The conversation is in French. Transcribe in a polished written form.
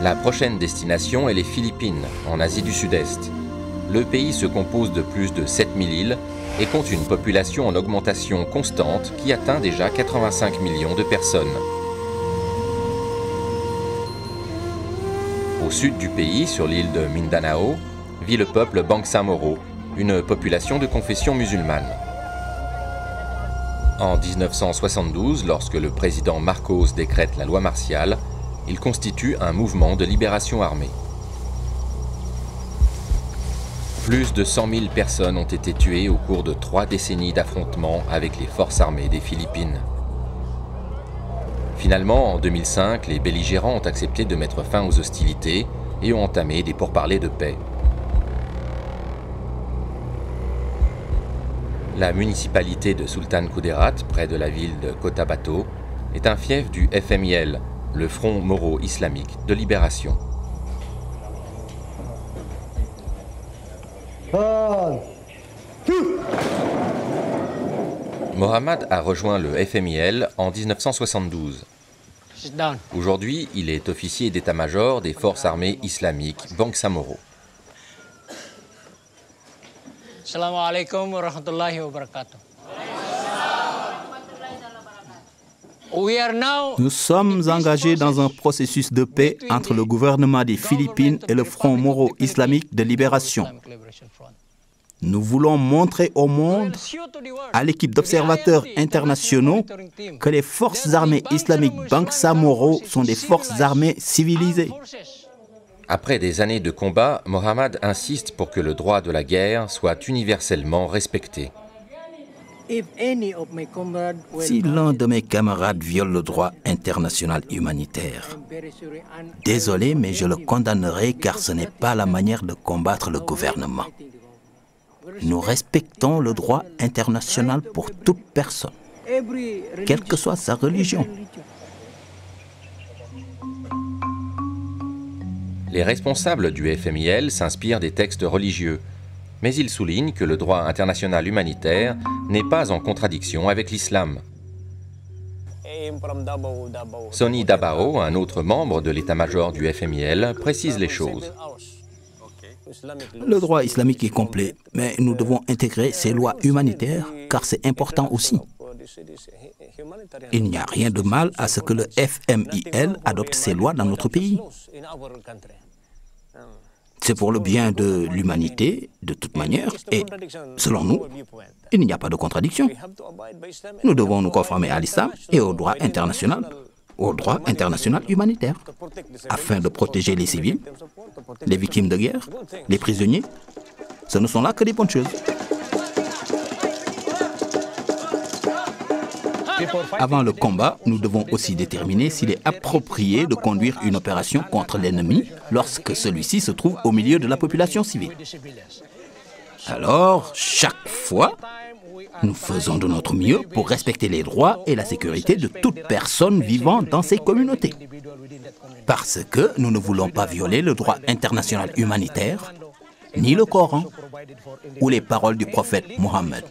La prochaine destination est les Philippines, en Asie du Sud-Est. Le pays se compose de plus de 7000 îles et compte une population en augmentation constante qui atteint déjà 85 millions de personnes. Au sud du pays, sur l'île de Mindanao, vit le peuple Bangsamoro, une population de confession musulmane. En 1972, lorsque le président Marcos décrète la loi martiale, il constitue un mouvement de libération armée. Plus de 100 000 personnes ont été tuées au cours de 3 décennies d'affrontements avec les forces armées des Philippines. Finalement, en 2005, les belligérants ont accepté de mettre fin aux hostilités et ont entamé des pourparlers de paix. La municipalité de Sultan Kudarat, près de la ville de Cotabato, est un fief du FMIL, le Front Moro Islamique de Libération. Mohammad a rejoint le FMIL en 1972. Aujourd'hui, il est officier d'état-major des forces armées islamiques Bangsamoro. Assalamu alaikum wa rahmatullahi wa barakatuh. Nous sommes engagés dans un processus de paix entre le gouvernement des Philippines et le Front Moro Islamique de Libération. Nous voulons montrer au monde, à l'équipe d'observateurs internationaux, que les forces armées islamiques Bangsamoro sont des forces armées civilisées. Après des années de combat, Mohammad insiste pour que le droit de la guerre soit universellement respecté. Si l'un de mes camarades viole le droit international humanitaire, désolé, mais je le condamnerai car ce n'est pas la manière de combattre le gouvernement. Nous respectons le droit international pour toute personne, quelle que soit sa religion. Les responsables du FMIL s'inspirent des textes religieux, mais ils soulignent que le droit international humanitaire n'est pas en contradiction avec l'islam. Sonny Dabao, un autre membre de l'état-major du FMIL, précise les choses. Le droit islamique est complet, mais nous devons intégrer ces lois humanitaires car c'est important aussi. Il n'y a rien de mal à ce que le FMIL adopte ces lois dans notre pays. C'est pour le bien de l'humanité, de toute manière, et selon nous, il n'y a pas de contradiction. Nous devons nous conformer à l'islam et au droit international humanitaire, afin de protéger les civils, les victimes de guerre, les prisonniers. Ce ne sont là que des bonnes choses. Avant le combat, nous devons aussi déterminer s'il est approprié de conduire une opération contre l'ennemi lorsque celui-ci se trouve au milieu de la population civile. Alors, chaque fois, nous faisons de notre mieux pour respecter les droits et la sécurité de toute personne vivant dans ces communautés. Parce que nous ne voulons pas violer le droit international humanitaire, ni le Coran, ou les paroles du prophète Mohammed.